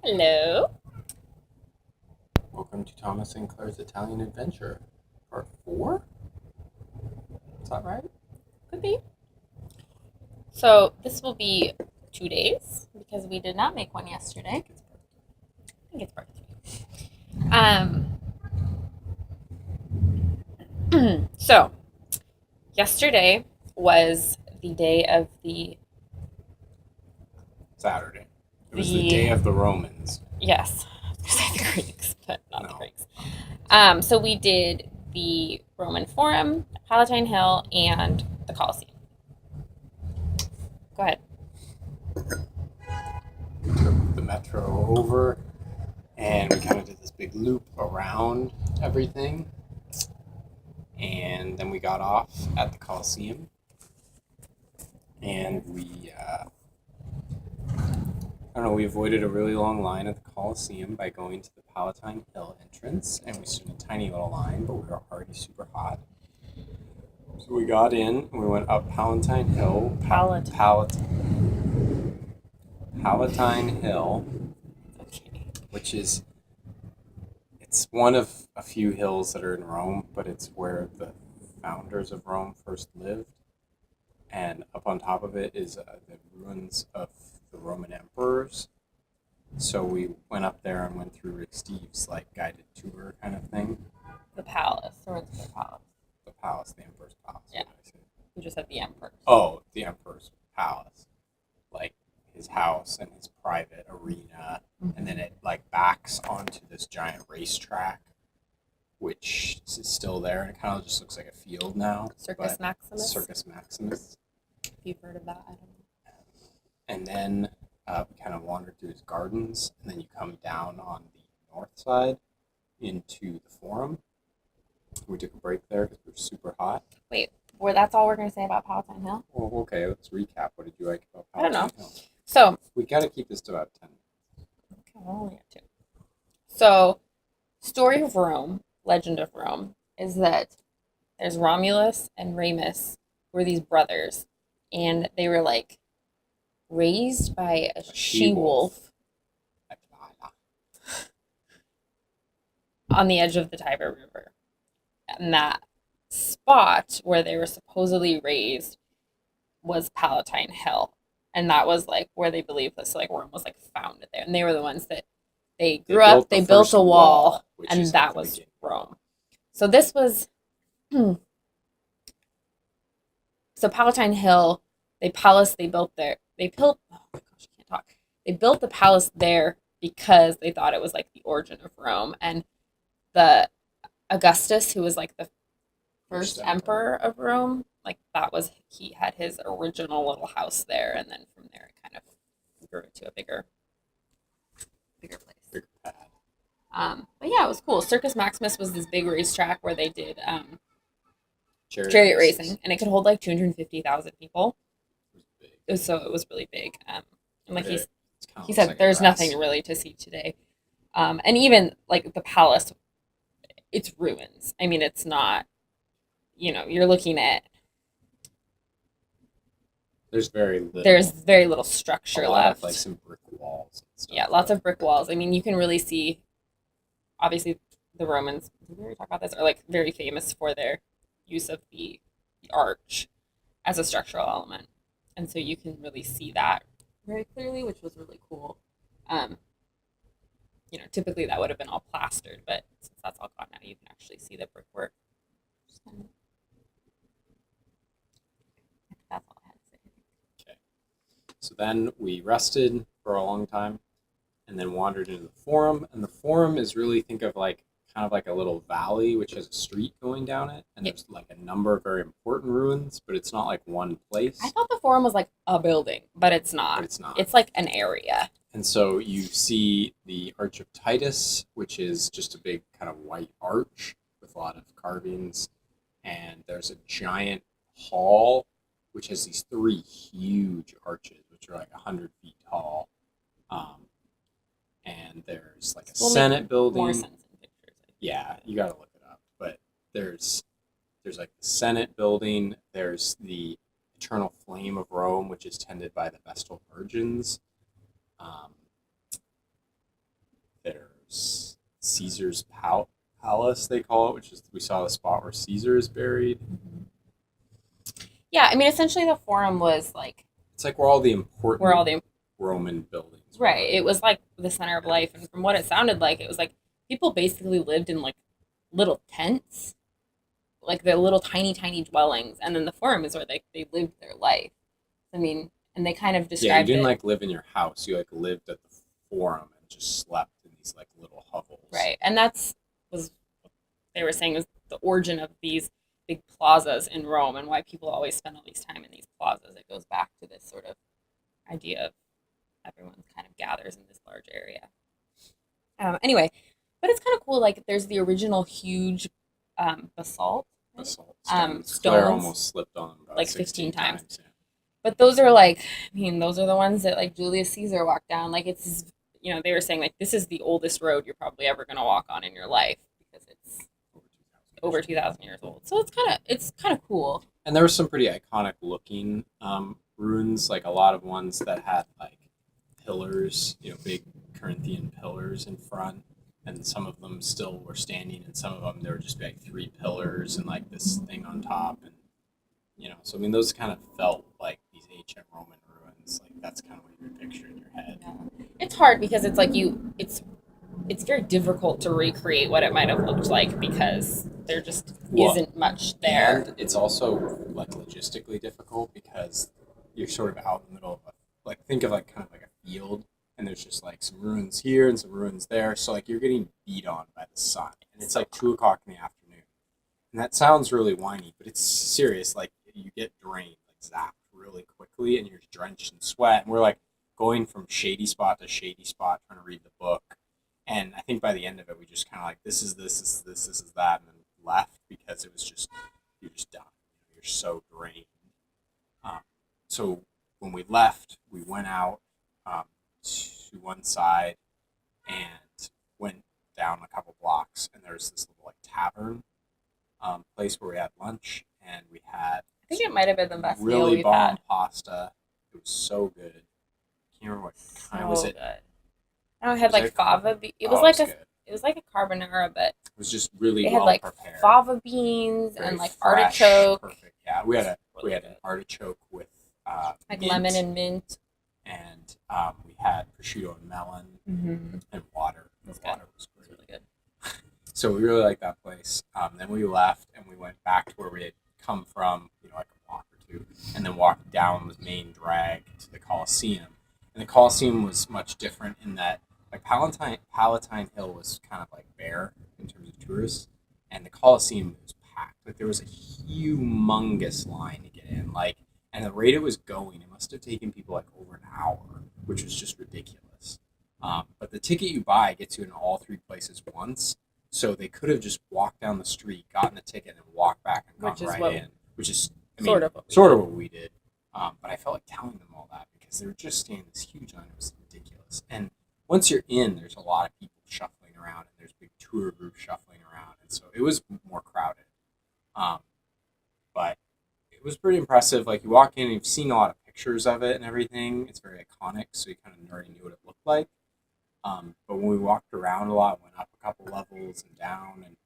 Hello. Welcome to Thomas Sinclair's Italian Adventure, Part 4? Is that right? Could be. So this will be 2 days because we did not make one yesterday. I think it's part 3. So yesterday was the day of Saturday. It was the the day of the Romans. yes, I was gonna say the Greeks, but not the No. Greeks. So we did the Roman Forum, Palatine Hill, and the Colosseum. Go ahead. We took the metro over and we kind of did this big loop around everything. And then we got off at the Colosseum. And we avoided a really long line at the Colosseum by going to the Palatine Hill entrance. And we stood in a tiny little line, but we were already super hot. So we got in and we went up Palatine Hill. Palatine Hill, Okay. which it's one of a few hills that are in Rome, but it's where the founders of Rome first lived. And up on top of it is the ruins of the Roman emperors. So we went up there and went through Rick Steves' guided tour kind of thing. The palace, or it's the palace. The palace, the emperor's palace. Yeah. You just said the emperor. Oh, the emperor's palace, like his house and his private arena, and then it backs onto this giant racetrack, which is still there, and it kind of just looks like a field now. Circus Maximus. Circus Maximus. If you've heard of that, I don't know. And then we kind of wandered through his gardens, and then you come down on the north side into the Forum. We took a break there because we were super hot. Wait, that's all we're going to say about Palatine Hill? Well, okay, let's recap. What did you like about I don't know. Palatine Hill? So, We got to keep this to about 10 minutes. okay, we're only at 2. So, story of Rome, legend of Rome, is that there's Romulus and Remus, who were these brothers, and they were raised by a she-wolf on the edge of the Tiber River. And that spot where they were supposedly raised was Palatine Hill. And that was where they believed this Rome was founded there. And they were the ones that they grew up, they built a wall, and that was Rome. So this was so Palatine Hill, they built there. They built oh my gosh, I can't talk. They built the palace there because they thought it was the origin of Rome. And the Augustus, who was the first emperor of Rome, he had his original little house there, and then from there it kind of grew to a bigger place. Bigger pad. But yeah, it was cool. Circus Maximus was this big racetrack where they did Chariot racing, and it could hold 250,000 people. It was big. So it was really big. And he said, said, there's nothing really to see today. And even the palace, it's ruins. I mean, it's not, you're looking at. There's very little structure a lot left. Of some brick walls and stuff. Yeah, lots of brick walls. I mean, you can really see, obviously, the Romans, did we already talk about this, are very famous for their use of the arch as a structural element. And so you can really see that very clearly, which was really cool. Typically that would have been all plastered, but since that's all gone now, you can actually see the brickwork. That's all I had to say. Okay. So then we rested for a long time and then wandered into the Forum. And the Forum is really, think of kind of like a little valley which has a street going down it. And there's a number of very important ruins, but it's not one place. I thought the Forum was a building, but it's not. It's an area. And so you see the Arch of Titus, which is just a big kind of white arch with a lot of carvings. And there's a giant hall, which has these 3 huge arches, which are 100 feet tall. And there's a Senate building. More sense in pictures. Yeah, you got to look it up. But there's the Senate building. There's the Eternal Flame of Rome, which is tended by the Vestal Virgins. Caesar's Palace, they call it, which is we saw the spot where Caesar is buried. Yeah, I mean, essentially the Forum was like It's like where all the important where all the Roman buildings were. right. It was like the center of life, and from what it sounded like, it was like people basically lived in like little tents, like their little tiny dwellings, and then the Forum is where they lived their life. I mean, and they kind of Yeah, you described didn't it like live in your house. You like lived at the Forum and just slept in these like little hovels. right, and that's was what they were saying was the origin of these big plazas in Rome and why people always spend all these time in these plazas. It goes back to this sort of idea of everyone kind of gathers in this large area. Anyway, but it's kind of cool. Like there's the original huge basalt, right? Basalt Stones. Claire almost slipped on them about Like 16 15 times. Yeah. But those are like, I mean, those are the ones that like Julius Caesar walked down. Like it's, they were saying like this is the oldest road you're probably ever going to walk on in your life because it's over 2,000 years old. So it's kind of cool. And there were some pretty iconic looking ruins, like a lot of ones that had like pillars, big Corinthian pillars in front, and some of them still were standing, and some of them there were just like 3 pillars and like this thing on top, and so I mean those kind of felt like these ancient Roman ruins. Like that's kind of what you would picture in your head. Yeah. It's hard because it's like it's very difficult to recreate what it might have looked like because there just isn't much there. And it's also like logistically difficult because you're sort of out in the middle of like think of like kind of like a field, and there's just like some ruins here and some ruins there. So like you're getting beat on by the sun, and it's like 2 o'clock in the afternoon. And that sounds really whiny, but it's serious. Like you get drained, like zapped really quickly, and you're drenched in sweat. And we're like going from shady spot to shady spot trying to read the book. And I think by the end of it, we just kind of like, this is that, and then left because it was just, you're just done. You're so drained. So when we left, we went out to one side and went down a couple blocks, and there's this little like tavern place where we had lunch, and we had I think it might have been the best meal really we've bomb had. pasta. It was so good. I can't remember what kind was it. Good. I don't know, it had Was like it- fava. It was Oh, like it was a good. it was like a carbonara, but It was just really it had well like prepared. fava beans Very and like fresh, artichoke, Perfect. Yeah, we had Really an good. artichoke with like mint, lemon and mint. and we had prosciutto and melon Mm-hmm. and water. The That's water good. was It's great. really good. So we really liked that place. Then we left and we went back to where we had come from, like a block or two, and then walked down the main drag to the Colosseum. And the Colosseum was much different in that, like Palatine Hill was kind of like bare in terms of tourists, and the Colosseum was packed. Like there was a humongous line to get in. Like, and the rate it was going, it must have taken people like over an hour, which was just ridiculous. But the ticket you buy gets you in all 3 places once. So they could have just walked down the street, gotten the ticket, and walked back and gone Which is right what- in. Which is, Sort of what we did. But I felt like telling them all that because they were just standing in this huge line. It was ridiculous. And once you're in, there's a lot of people shuffling around, and there's big tour groups shuffling around, and so it was more crowded. But it was pretty impressive. Like you walk in, and you've seen a lot of pictures of it and everything. It's very iconic, so you kind of already knew what it looked like. But when we walked around a lot, went up a couple levels and down, and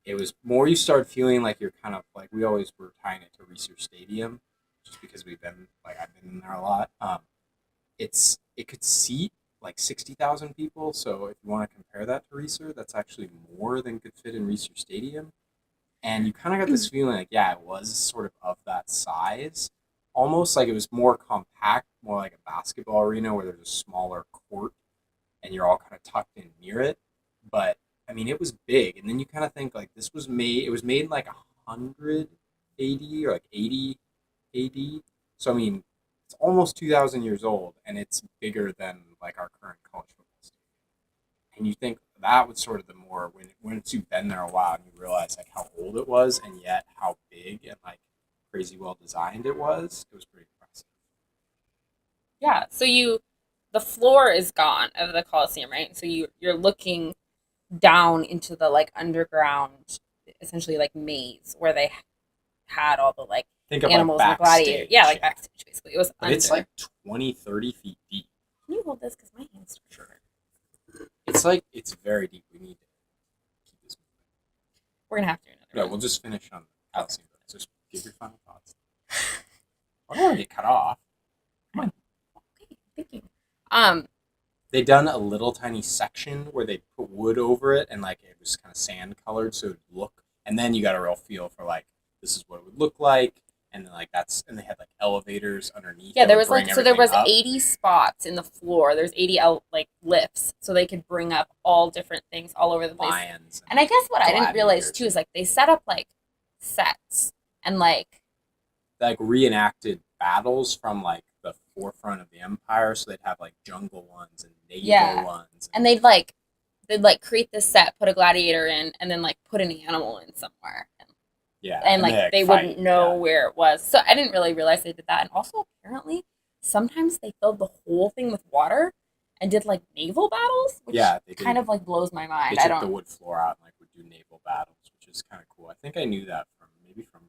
it was more you start feeling like you're kind of like we always were tying it to Research Stadium, just because I've been in there a lot. It could seat like 60,000 people. So if you want to compare that to Research, that's actually more than could fit in Research Stadium. And you kind of got this feeling like, yeah, it was sort of that size, almost like it was more compact, more like a basketball arena where there's a smaller court and you're all kind of tucked in near it. But I mean, it was big, and then you kind of think like it was made in like 100 AD or like 80 AD. So I mean, it's almost 2,000 years old, and it's bigger than like our current college football stadium. And you think that was sort of the more once you've been there a while and you realize like how old it was, and yet how big and like crazy well designed it was. It was pretty impressive. Yeah. So the floor is gone of the Colosseum, right? So you're looking down into the like underground, essentially like maze where they had all the like Think of animals and like the gladiators. backstage. Yeah, like backstage basically. It was But under. it's like 20, 30 feet deep. Can you hold this because my hands are short? It's like it's very deep. We need We're gonna have to do another Yeah, one. we'll just finish on the Okay. Colosseum. Just give your final thoughts. I don't want to get cut off. Okay, thank you. Um, They done a little tiny section where they put wood over it and like it was kind of sand colored, so it'd look. And then you got a real feel for like this is what it would look like, and then like and they had like elevators underneath. yeah, that there would was bring like so there everything was up. 80 spots in the floor. There's 80 like lifts, so they could bring up all different things all over the place. Lions. And I guess what I didn't realize gladiators. too is like they set up like sets and like Like reenacted battles from like the forefront of the empire, so they'd have like jungle ones and naval Yeah. ones, and they'd create this set, put a gladiator in, and then like put an animal in somewhere. yeah, And like they fight, wouldn't know yeah. where it was. So I didn't really realize they did that. And also apparently sometimes they filled the whole thing with water and did like naval battles, which Yeah, they did. kind of like blows my mind. They I took the don't wood floor out and like would do naval battles, which is kind of cool. I think I knew that from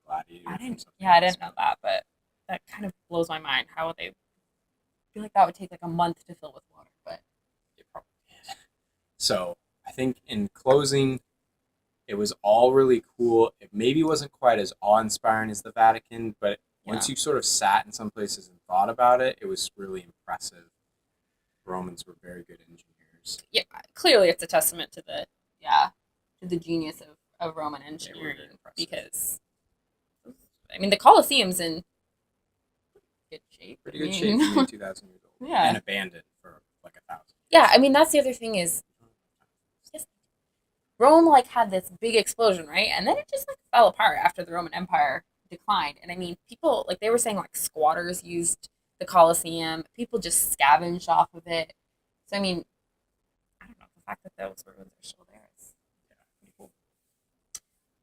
Gladiator. I from didn't something yeah, I else. didn't know that, but that kind of blows my mind how they I feel like that would take like a month to fill with water, but It probably did. So I think in closing, it was all really cool. It maybe wasn't quite as awe-inspiring as the Vatican, but once Yeah. you sort of sat in some places and thought about it, it was really impressive. Romans were very good engineers. yeah, clearly it's a testament to the genius of Roman engineering very impressive. because I mean the Colosseum's in good shape. Pretty good shape for being 2,000 years old. Yeah. And abandoned for like 1,000. Yeah, I mean that's the other thing is Rome like had this big explosion, right? And then it just like fell apart after the Roman Empire declined. And I mean, people like they were saying like squatters used the Colosseum. People just scavenged off of it. So I mean, I don't know, the fact that those ruins are still there is pretty cool.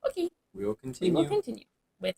Okay, We will we continue. will continue with